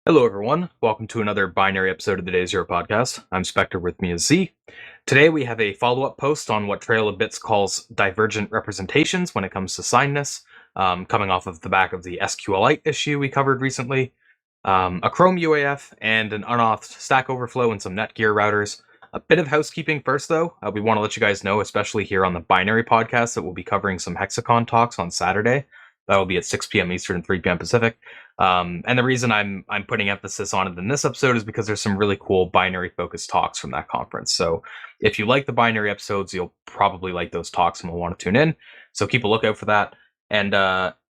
Hello, everyone. Welcome to another binary episode of the Day Zero podcast. I'm Spectre, with me is Z. Today, we have a follow up post on what Trail of Bits calls divergent representations when it comes to signedness, coming off of the back of the SQLite issue we covered recently, a Chrome UAF, and an unauth Stack Overflow and some Netgear routers. A bit of housekeeping first, though. We want to let you guys know, especially here on the binary podcast, that we'll be covering some Hexacon talks on Saturday. That'll be at 6 p.m. Eastern and 3 p.m. Pacific. And the reason I'm putting emphasis on it in this episode is because there's some really cool binary focused talks from that conference. So if you like the binary episodes, you'll probably like those talks and will want to tune in. So keep a lookout for that. And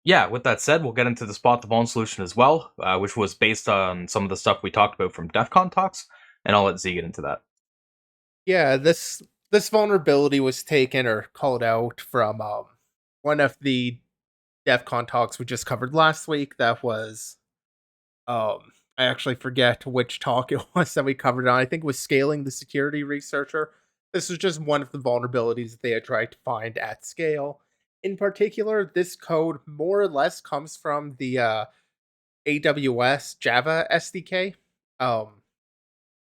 yeah, with that said, we'll get into the Spot the Vuln solution as well, which was based on some of the stuff we talked about from DEF CON talks. And I'll let Z get into that. Yeah, this vulnerability was taken or called out from one of the DEF CON talks we just covered last week. That was I actually forget which talk it was that we covered on. I think it was Scaling the Security Researcher. This was just one of the vulnerabilities that they had tried to find at scale. In particular, this code more or less comes from the AWS Java SDK. More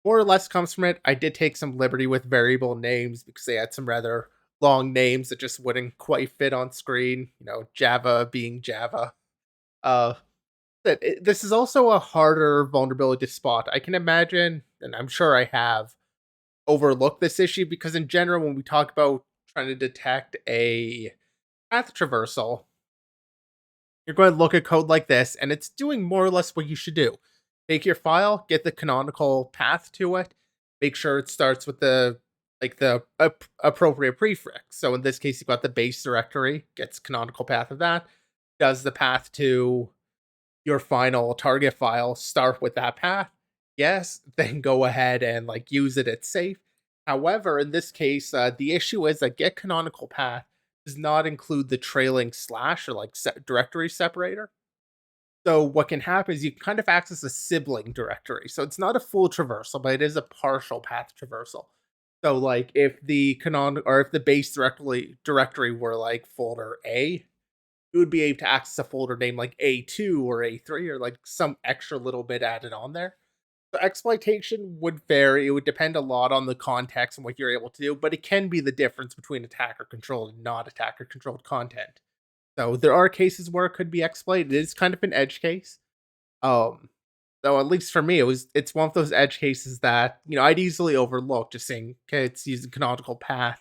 or less comes from it. I did take some liberty with variable names because they had some rather long names that just wouldn't quite fit on screen. Java being Java. Uh, this is also a harder vulnerability to spot. I can imagine, and I'm sure I have, overlooked this issue because in general, when we talk about trying to detect a path traversal, you're going to look at code like this, and it's doing more or less what you should do. Take your file, get the canonical path to it, make sure it starts with the appropriate prefix. So in this case, you've got the base directory, gets canonical path of that, does the path to your final target file start with that path? Yes, then go ahead and use it. It's safe. However, in this case, the issue is that get canonical path does not include the trailing slash or directory separator. So what can happen is you can kind of access a sibling directory. So it's not a full traversal, but it is a partial path traversal. So if the if the base directory were folder A, you would be able to access a folder name like A2 or A3 or some extra little bit added on there. The exploitation would vary. It would depend a lot on the context and what you're able to do, but it can be the difference between attacker controlled and not attacker controlled content. So there are cases where it could be exploited. It is kind of an edge case. Though at least for me, it's one of those edge cases that I'd easily overlook, just saying, okay, it's using canonical path,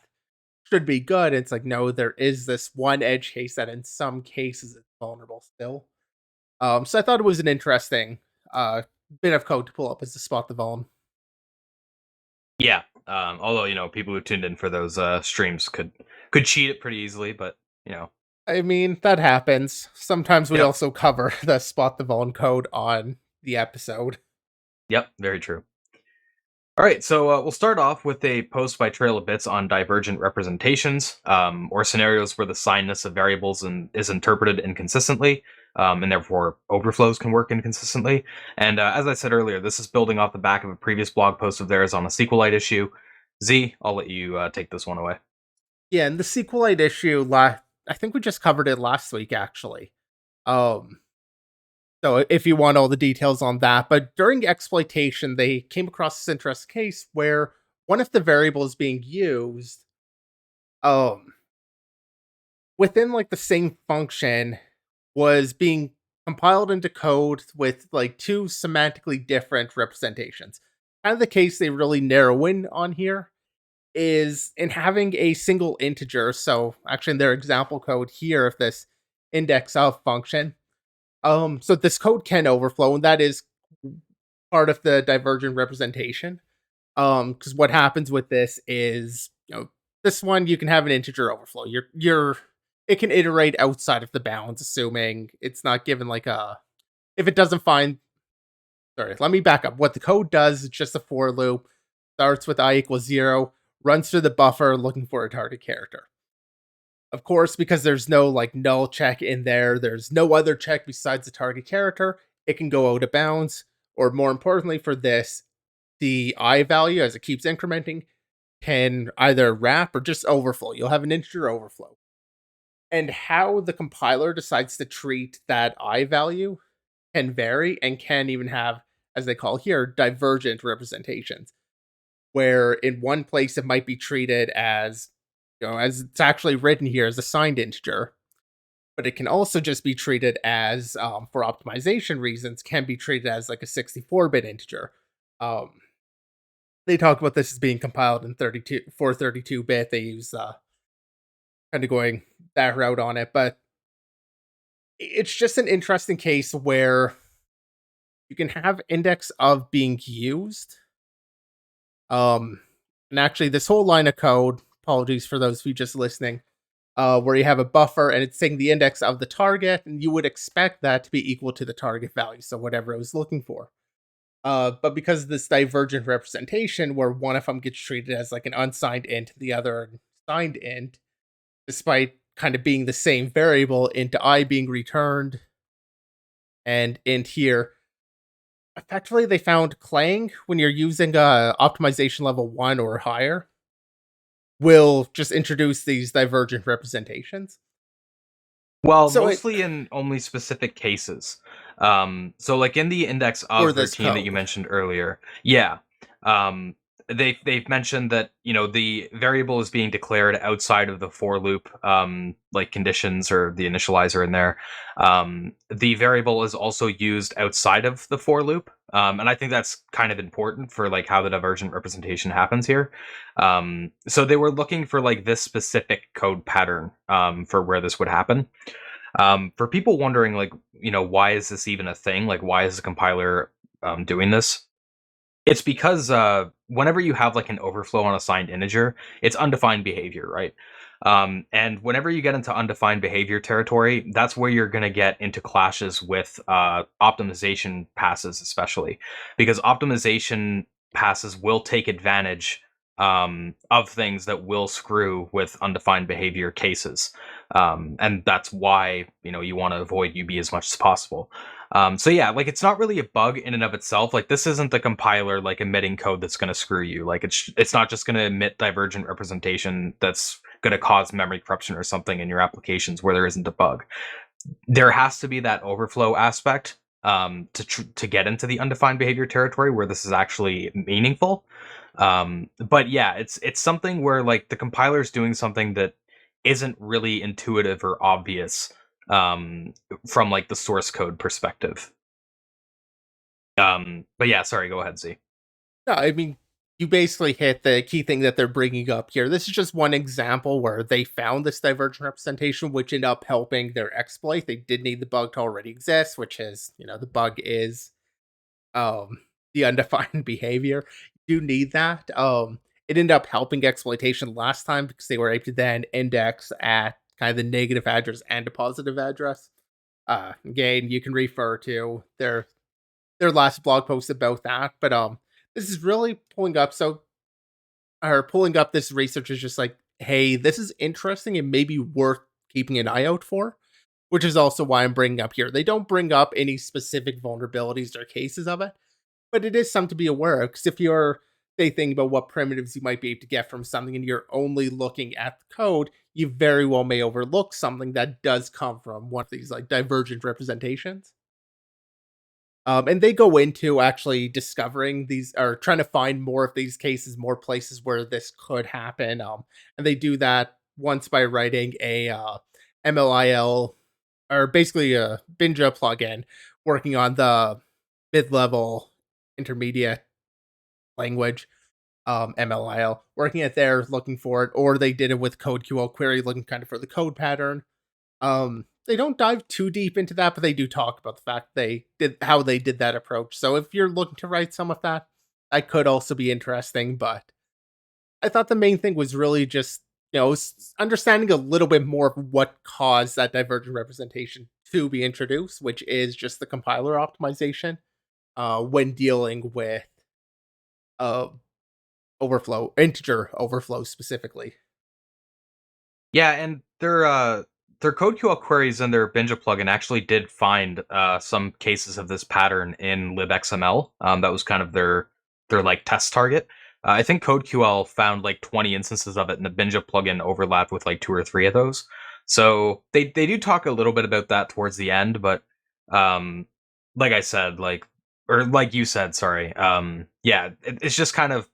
should be good. It's like, no, there is this one edge case that in some cases it's vulnerable still. So I thought it was an interesting bit of code to pull up as to spot the vuln. Yeah. Although, people who tuned in for those streams could cheat it pretty easily, but I mean, that happens. Sometimes we Yep. also cover the spot the vuln code on the episode. Yep, very true. All right, so we'll start off with a post by Trail of Bits on divergent representations, or scenarios where the signedness of variables is interpreted inconsistently, and therefore overflows can work inconsistently. And as I said earlier, this is building off the back of a previous blog post of theirs on a SQLite issue. Z, I'll let you take this one away. Yeah, and the SQLite issue, I think we just covered it last week, actually. Um, so if you want all the details on that, but during exploitation, they came across this interesting case where one of the variables being used, um, within the same function was being compiled into code with two semantically different representations. Kind of the case they really narrow in on here is in having a single integer. So actually in their example code here of this index of function, so this code can overflow, and that is part of the divergent representation. Because what happens with this is, this one you can have an integer overflow. It can iterate outside of the bounds, assuming it's not given if it doesn't find. Sorry, let me back up. What the code does is just a for loop, starts with I equals 0, runs through the buffer looking for a target character. Of course, because there's no null check in there, there's no other check besides the target character, it can go out of bounds, or more importantly for this, the I value as it keeps incrementing can either wrap or just overflow. You'll have an integer overflow. And how the compiler decides to treat that I value can vary and can even have as they call here, divergent representations, where in one place it might be treated as, as it's actually written here, as a signed integer, but it can also just be treated as, for optimization reasons, can be treated as like a 64-bit integer. Um, they talk about this as being compiled in 32-bit. They use kind of going that route on it, but it's just an interesting case where you can have index of being used. And actually, this whole line of code, apologies for those of you just listening, where you have a buffer and it's saying the index of the target, and you would expect that to be equal to the target value, so whatever it was looking for. But because of this divergent representation, where one of them gets treated as like an unsigned int, the other signed int, despite kind of being the same variable, int I being returned, and int here, effectively they found Clang, when you're using optimization level 1 or higher, will just introduce these divergent representations. Well, So it mostly in only specific cases. So like in the index for of this routine that you code. mentioned earlier, yeah. Um, they've mentioned that the variable is being declared outside of the for loop, like conditions or the initializer in there. The variable is also used outside of the for loop, and I think that's kind of important for like how the divergent representation happens here. So they were looking for like this specific code pattern for where this would happen. For people wondering, like, why is this even a thing? Like, why is the compiler doing this? It's because whenever you have like an overflow on a signed integer, it's undefined behavior, right? And whenever you get into undefined behavior territory, that's where you're going to get into clashes with optimization passes, especially because optimization passes will take advantage of things that will screw with undefined behavior cases. And that's why you want to avoid UB as much as possible. So yeah, like it's not really a bug in and of itself. Like this isn't the compiler like emitting code that's going to screw you. Like it's not just going to emit divergent representation that's going to cause memory corruption or something in your applications where there isn't a bug. There has to be that overflow aspect to get into the undefined behavior territory where this is actually meaningful. But yeah, it's something where like the compiler is doing something that isn't really intuitive or obvious from like the source code perspective. But yeah, sorry, go ahead, Z. No, I mean, you basically hit the key thing that they're bringing up here. This is just one example where they found this divergent representation, which ended up helping their exploit. They did need the bug to already exist, which is, the bug is um the undefined behavior. You do need that. It ended up helping exploitation last time because they were able to then index at kind of the negative address and a positive address. Again, you can refer to their last blog post about that. But this is really pulling up this research is just like, hey, this is interesting and maybe worth keeping an eye out for, which is also why I'm bringing up here. They don't bring up any specific vulnerabilities or cases of it, but it is something to be aware of. Because if you're, say, thinking about what primitives you might be able to get from something and you're only looking at the code, you very well may overlook something that does come from one of these like divergent representations. And they go into actually discovering these or trying to find more of these cases, more places where this could happen. And they do that once by writing a MLIL or basically a Binja plugin working on the mid-level intermediate language, MLIL, working it there, looking for it, or they did it with CodeQL query, looking kind of for the code pattern. They don't dive too deep into that, but they do talk about the fact they did how they did that approach. So if you're looking to write some of that, that could also be interesting. But I thought the main thing was really just understanding a little bit more of what caused that divergent representation to be introduced, which is just the compiler optimization when dealing with uh overflow integer overflow specifically. Yeah, and their CodeQL queries and their Binja plugin actually did find some cases of this pattern in libxml. That was kind of their like test target. I think CodeQL found like 20 instances of it, and the Binja plugin overlapped with like two or three of those. So they do talk a little bit about that towards the end, but um, like I said, like or like you said, sorry. Yeah, it's just kind of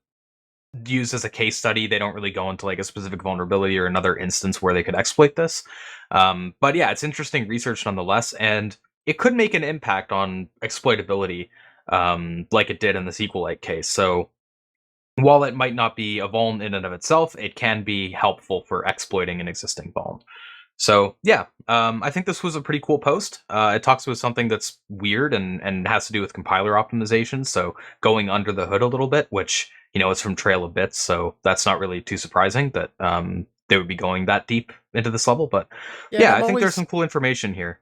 used as a case study. They don't really go into like a specific vulnerability or another instance where they could exploit this. But yeah, it's interesting research nonetheless, and it could make an impact on exploitability, like it did in the SQLite case. So while it might not be a vuln in and of itself, it can be helpful for exploiting an existing vuln. So yeah, I think this was a pretty cool post. It talks about something that's weird and has to do with compiler optimization. So going under the hood a little bit, which it's from Trail of Bits, so that's not really too surprising that they would be going that deep into this level. But Yeah, yeah, I think there's some cool information here.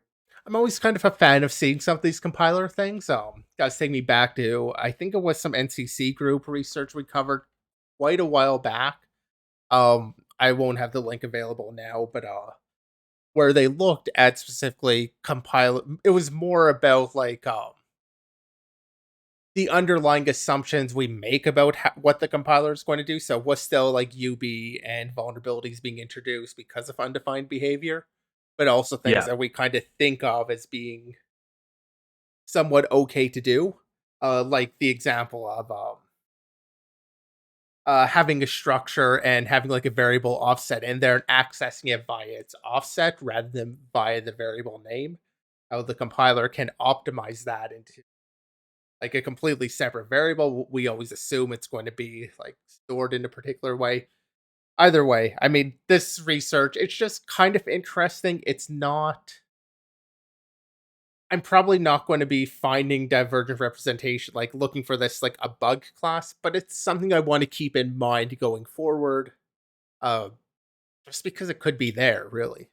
I'm always kind of a fan of seeing some of these compiler things. Does take me back to, I think it was some NCC group research we covered quite a while back. I won't have the link available now, but where they looked at specifically compile, it was more about like the underlying assumptions we make about what the compiler is going to do. So what's still like UB and vulnerabilities being introduced because of undefined behavior, but also things Yeah, that we kind of think of as being somewhat okay to do. Like the example of having a structure and having like a variable offset in there and accessing it via its offset rather than via the variable name. How the compiler can optimize that into like a completely separate variable. We always assume it's going to be like stored in a particular way. Either way, I mean, this research, it's just kind of interesting. It's not, I'm probably not going to be finding divergent representation, like looking for this like a bug class, but it's something I want to keep in mind going forward. Uh, just because it could be there, really.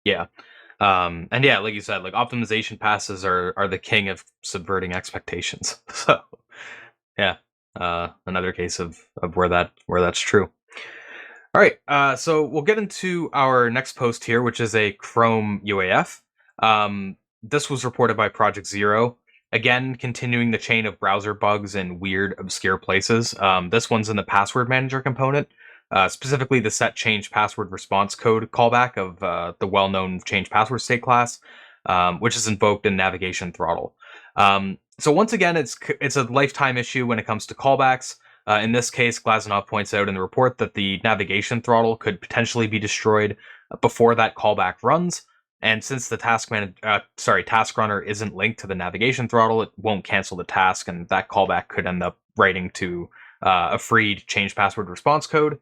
yeah. And yeah, like you said, like optimization passes are the king of subverting expectations. So yeah, another case of where that's true. All right, so we'll get into our next post here, which is a Chrome UAF. This was reported by Project Zero. Again, continuing the chain of browser bugs in weird, obscure places. This one's in the password manager component, specifically the set change password response code callback of the well-known change password state class, which is invoked in navigation throttle. So once again, it's a lifetime issue when it comes to callbacks. In this case, Glazunov points out in the report that the navigation throttle could potentially be destroyed before that callback runs. And since the task runner isn't linked to the navigation throttle, it won't cancel the task, and that callback could end up writing to a free change password response code.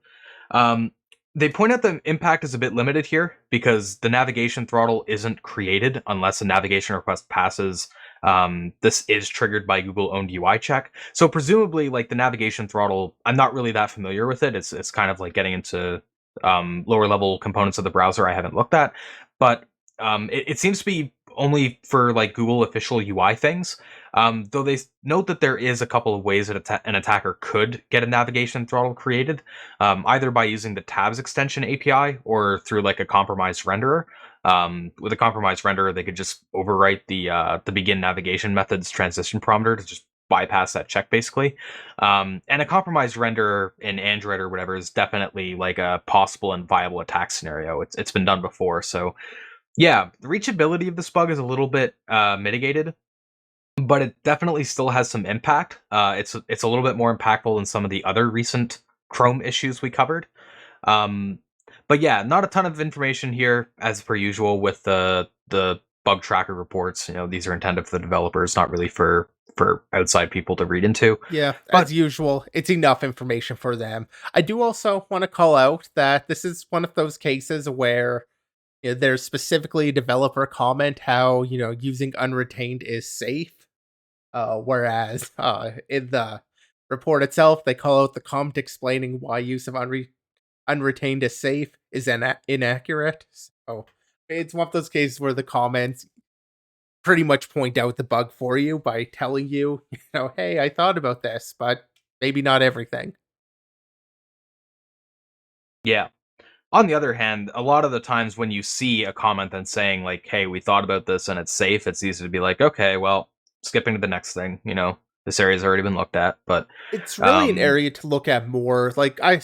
Um, they point out the impact is a bit limited here because the navigation throttle isn't created unless a navigation request passes. This is triggered by Google owned UI check. So presumably, like the navigation throttle, I'm not really that familiar with it. It's kind of like getting into lower level components of the browser I haven't looked at, but it seems to be only for like Google official UI things. Though they note that there is a couple of ways that an attacker could get a navigation throttle created, either by using the tabs extension API or through like a compromised renderer. With a compromised renderer, they could just overwrite the begin navigation method's transition parameter to just bypass that check basically. And a compromised renderer in Android or whatever is definitely like a possible and viable attack scenario. It's been done before, so yeah, the reachability of this bug is a little bit mitigated, but it definitely still has some impact. It's a little bit more impactful than some of the other recent Chrome issues we covered. Um, but yeah, not a ton of information here as per usual with the bug tracker reports. These are intended for the developers, not really for outside people to read into. Yeah, as But usual, it's enough information for them. I do also want to call out that this is one of those cases where there's specifically a developer comment how using unretained is safe, whereas in the report itself they call out the comment explaining why use of unretained is safe is inaccurate. So it's one of those cases where the comments pretty much point out the bug for you by telling you, hey, I thought about this, but maybe not everything. yeah, on the other hand, a lot of the times when you see a comment then saying like, "Hey, we thought about this and it's safe," it's easy to be like, "Okay, well, skipping to the next thing." This area's already been looked at, but It's really an um, area to look at more. I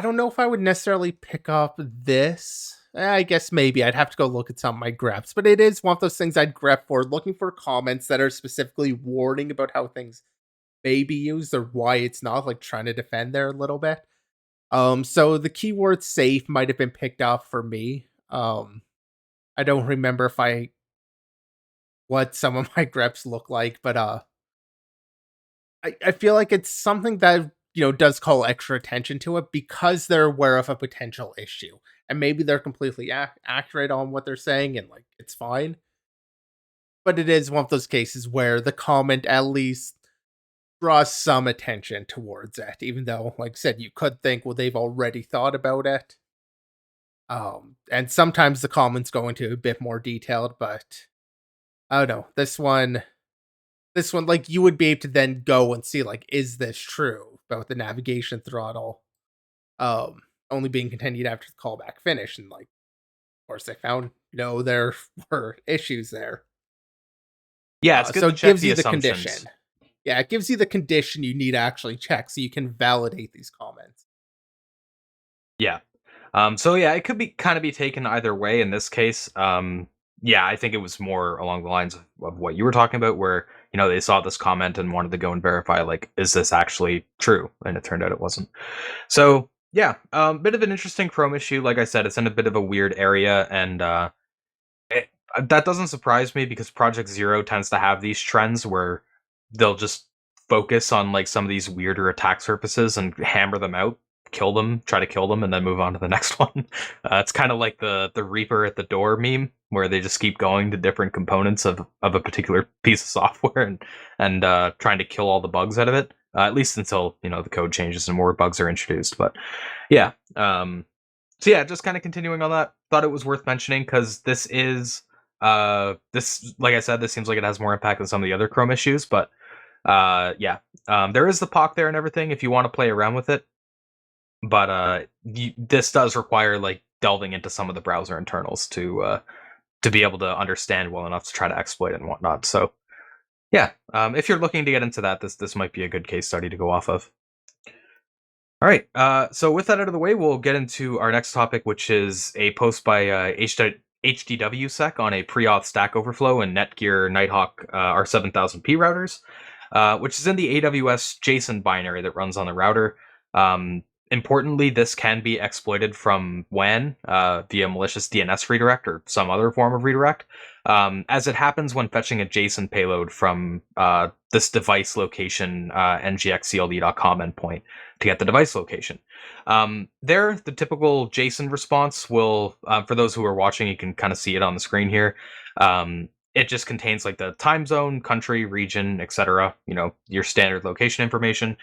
don't know if I would necessarily pick up this. I guess maybe I'd have to go look at some of my greps, but it is one of those things I'd grep for, looking for comments that are specifically warning about how things may be used or why it's not, like trying to defend there a little bit. So the keyword safe might have been picked up for me. I don't remember if I what some of my greps look like, but I feel like it's something that does call extra attention to it because they're aware of a potential issue, and maybe they're completely accurate on what they're saying, and like it's fine. But it is one of those cases where the comment at least draws some attention towards it, even though, like I said, you could think, well, they've already thought about it. And sometimes the comments go into a bit more detailed, but I don't know. This one, like, you would be able to then go and see, like, is this true about the navigation throttle um only being continued after the callback finish? And like, of course, I found no, there were issues there. Yeah, it's good So to it check gives the you the assumptions. condition. Yeah, it gives you the condition you need to actually check so you can validate these comments. Yeah. So yeah, it could be kind of be taken either way in this case. Yeah, I think it was more along the lines of what you were talking about, where they saw this comment and wanted to go and verify, like, is this actually true? And it turned out it wasn't. So yeah, bit of an interesting Chrome issue. Like I said, it's in a bit of a weird area, and it, that doesn't surprise me because Project Zero tends to have these trends where they'll just focus on like some of these weirder attack surfaces and hammer them out, kill them, try to kill them, and then move on to the next one. It's kind of like the Reaper at the door meme, where they just keep going to different components of a particular piece of software and trying to kill all the bugs out of it. At least until the code changes and more bugs are introduced. But yeah, so yeah, just kind of continuing on that, thought it was worth mentioning because this, like I said, this seems like it has more impact than some of the other Chrome issues, but yeah, there is the POC there and everything if you want to play around with it, but this does require like delving into some of the browser internals to be able to understand well enough to try to exploit it and whatnot. So yeah, if you're looking to get into that, this might be a good case study to go off of. All right. So with that out of the way, we'll get into our next topic, which is a post by HDWSec on a pre-auth Stack Overflow and Netgear Nighthawk R7000P routers, which is in the AWS JSON binary that runs on the router. Importantly, this can be exploited from WAN via malicious DNS redirect or some other form of redirect, as it happens when fetching a JSON payload from this device location ngxcld.com endpoint to get the device location. There, the typical JSON response will, for those who are watching, you can kind of see it on the screen here. It just contains like the time zone, country, region, etc. Your standard location information.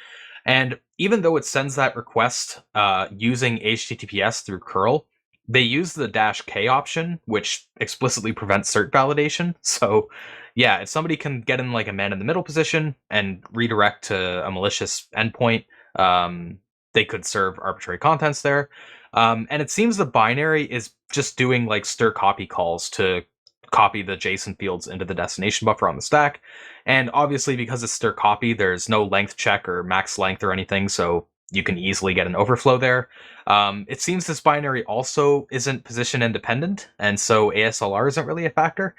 And even though it sends that request using HTTPS through curl, they use the -k option, which explicitly prevents cert validation. So, yeah, if somebody can get in like a man in the middle position and redirect to a malicious endpoint, um, they could serve arbitrary contents there. And it seems the binary is just doing like stir copy calls to copy the JSON fields into the destination buffer on the stack. And obviously, because it's stir copy, there's no length check or max length or anything, so you can easily get an overflow there. It seems this binary also isn't position independent, and so ASLR isn't really a factor.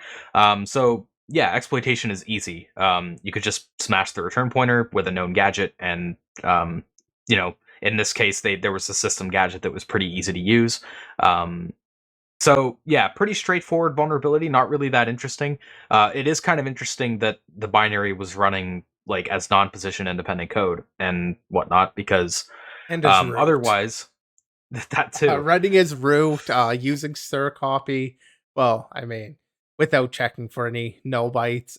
So yeah, exploitation is easy. You could just smash the return pointer with a known gadget, and in this case, there was a system gadget that was pretty easy to use. Um, so yeah, pretty straightforward vulnerability, not really that interesting. It is kind of interesting that the binary was running like as non-position independent code and whatnot, because And as root. otherwise, that too. Running as root, using stir copy. Well, I mean, without checking for any null bytes.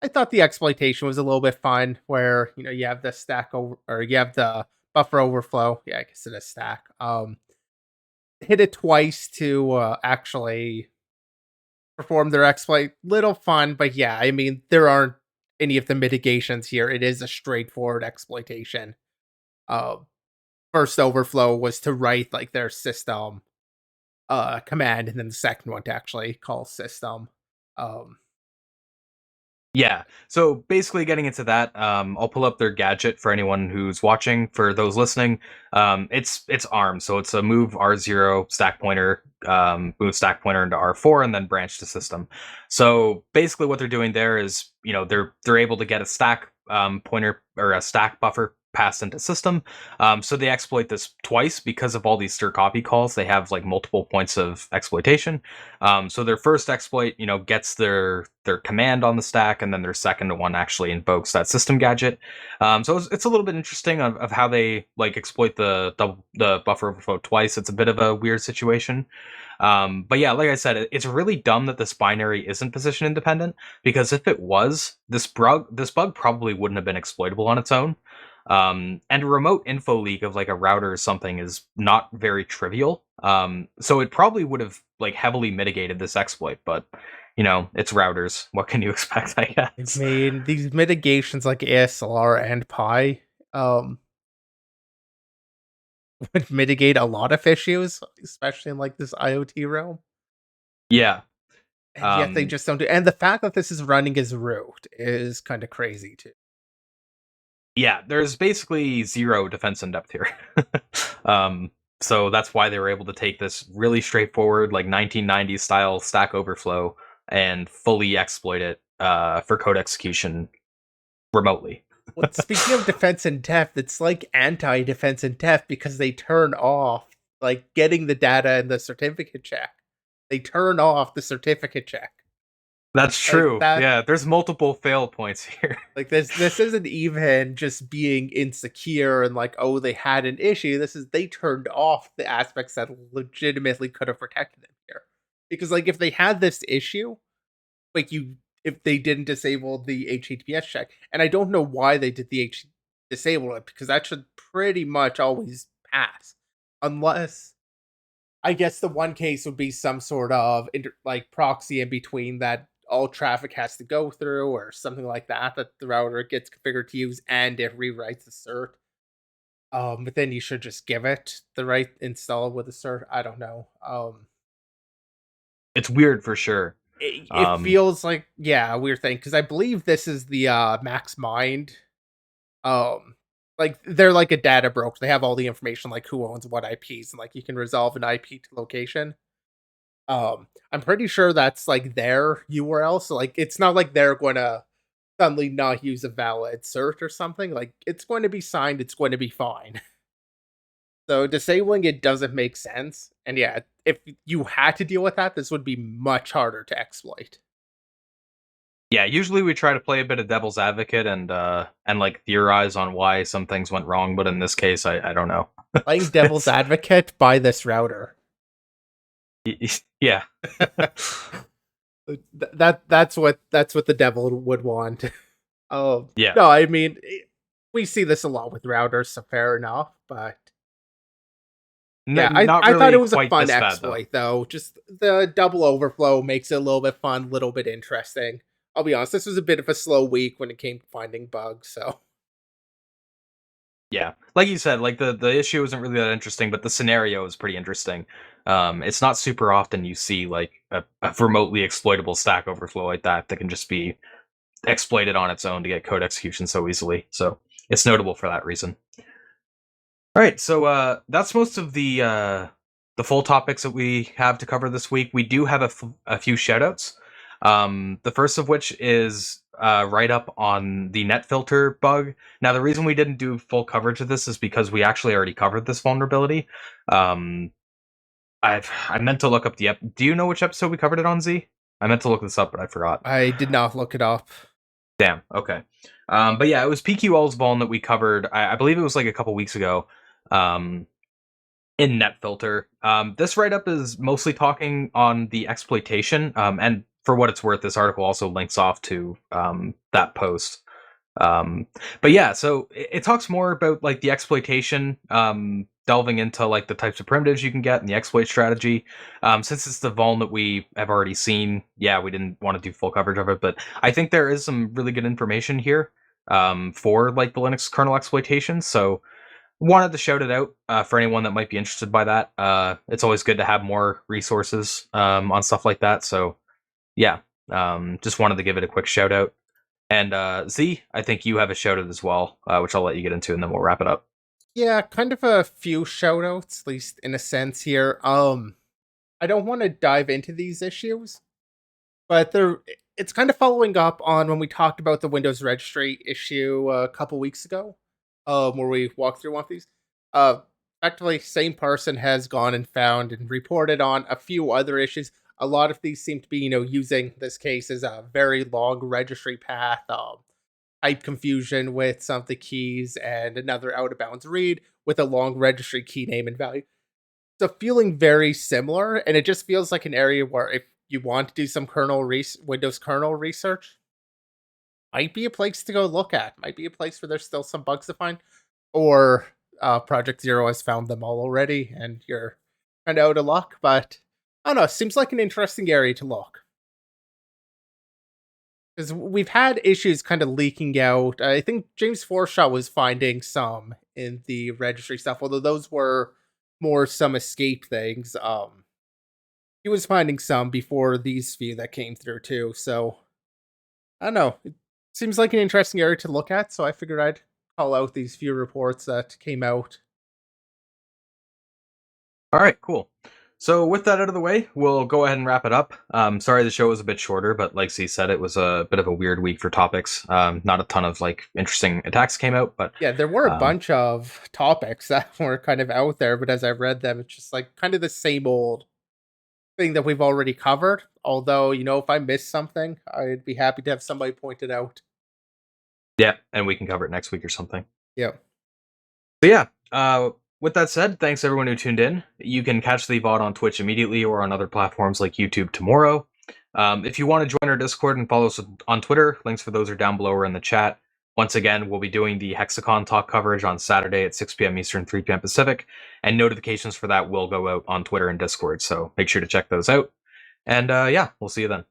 I thought the exploitation was a little bit fun, where you have the stack over, or you have the buffer overflow. Yeah, I guess it is stack. Hit it twice to actually perform their exploit. Little fun, but yeah, I mean, there aren't any of the mitigations here. It is a straightforward exploitation. Uh, First overflow was to write like their system command, and then the second one to actually call system. Um, Yeah. So basically, getting into that, I'll pull up their gadget for anyone who's watching. For those listening, it's ARM, so it's a move R0 stack pointer, move stack pointer into R4, and then branch to system. So basically, what they're doing there is, they're able to get a stack pointer or a stack buffer passed into system. So they exploit this twice because of all these stir copy calls. They have like multiple points of exploitation. So their first exploit, gets their command on the stack, and then their second one actually invokes that system gadget. So it's a little bit interesting of how they like exploit the buffer overflow twice. It's a bit of a weird situation. But yeah, like I said, it's really dumb that this binary isn't position independent, because if it was, this bug probably wouldn't have been exploitable on its own. And a remote info leak of like a router or something is not very trivial. So it probably would have like heavily mitigated this exploit, but it's routers. What can you expect, I I guess? mean, these mitigations like ASLR and Pi um, would mitigate a lot of issues, especially in like this IoT realm. Yeah. And yet they Um, just don't do. And the fact that this is running as root is kind of crazy too. yeah, there's basically zero defense in depth here. um, so that's why they were able to take this really straightforward, like 1990s style Stack Overflow and fully exploit it for code execution remotely. Well, speaking of defense in depth, it's like anti-defense in depth because they turn off like getting the data and the certificate check. They turn off the certificate check. That's Like true. that Yeah, there's multiple fail points here. like this isn't even just being insecure and like, oh, they had an issue. This is they turned off the aspects that legitimately could have protected them here. Because like if they had this issue, like you if they didn't disable the HTTPS check, and I don't know why they did the disable it because that should pretty much always pass, unless I guess the one case would be some sort of like proxy in between that all traffic has to go through, or something like that that the router gets configured to use, and it rewrites the cert. But then you should just give it the right install with the cert. I don't know. It's weird for sure. It Um, feels like, yeah, a weird thing because I believe this is the Max Mind. Um, like they're like a data broker. They have all the information like who owns what IPs, and like you can resolve an IP to location. I'm pretty sure that's like their URL. So like it's not like they're going to suddenly not use a valid cert or something. Like it's going to be signed. It's going to be fine. So disabling it doesn't make sense. And yeah, if you had to deal with that, this would be much harder to exploit. yeah, usually we try to play a bit of devil's advocate and like theorize on why some things went wrong, but in this case, I don't know. Playing devil's It's advocate by this router. yeah. That's what the devil would want. Oh Yeah. no, I mean we see this a lot with routers, so fair enough. But yeah, Not I thought it really was a quite fun this bad though. exploit though. Just the double overflow makes it a little bit fun, a little bit interesting. I'll be honest, this was a bit of a slow week when it came to finding bugs. So Yeah, like you said, like the issue isn't really that interesting, but the scenario is pretty interesting. It's not super often you see like a remotely exploitable Stack Overflow like that can just be exploited on its own to get code execution so easily. So it's notable for that reason. All right, so that's most of the full topics that we have to cover this week. We do have a few shoutouts. The first of which is write up on the Netfilter bug. Now, the reason we didn't do full coverage of this is because we actually already covered this vulnerability. Um, I meant to look up the do you know which episode we covered it on, Z? I meant to look this up, but I forgot. I did not look it up. Damn. Okay. But yeah, it was PQL's vuln that we covered. I believe it was like a couple weeks ago. Um, in Netfilter. This write up is mostly talking on the exploitation. And for what it's worth, this article also links off to that post. Um, but yeah, so it talks more about like the exploitation, delving into like the types of primitives you can get and the exploit strategy. Since it's the vuln that we have already seen, yeah, we didn't want to do full coverage of it, but I think there is some really good information here for like the Linux kernel exploitation. So wanted to shout it out for anyone that might be interested by that. It's always good to have more resources on stuff like that. So yeah, just wanted to give it a quick shout out. And Z, I think you have a shout out as well, which I'll let you get into, and then we'll wrap it up. Yeah, kind of a few shoutouts, at least in a sense here. I don't want to dive into these issues, but it's kind of following up on when we talked about the Windows registry issue a couple weeks ago, where we walked through one of these. Uh, Effectively, same person has gone and found and reported on a few other issues. A lot of these seem to be, using this case as a very long registry path, type confusion with some of the keys, and another out of bounds read with a long registry key name and value. So feeling very similar, and it just feels like an area where if you want to do some Windows kernel research, might be a place to go look at. Might be a place where there's still some bugs to find, or Project Zero has found them all already, and you're kind of out of luck. But I don't know. Seems like an interesting area to look, because we've had issues kind of leaking out. I think James Forshaw was finding some in the registry stuff, although those were more some escape things. He was finding some before these few that came through too. So I don't know. It seems like an interesting area to look at. So I figured I'd call out these few reports that came out. All right, cool. So with that out of the way, we'll go ahead and wrap it up. Sorry the show was a bit shorter, but like Z said, it was a bit of a weird week for topics. Not a ton of like interesting attacks came out, but Yeah, there were a um, bunch of topics that were kind of out there, but as I read them, it's just like kind of the same old thing that we've already covered. Although, if I missed something, I'd be happy to have somebody point it out. yeah, and we can cover it next week or something. Yeah. So yeah, with that said, thanks everyone who tuned in. You can catch the VOD on Twitch immediately or on other platforms like YouTube tomorrow. If you want to join our Discord and follow us on Twitter, links for those are down below or in the chat. Once again, we'll be doing the Hexacon talk coverage on Saturday at 6 p.m. Eastern, 3 p.m. Pacific, and notifications for that will go out on Twitter and Discord, so make sure to check those out. And yeah, we'll see you then.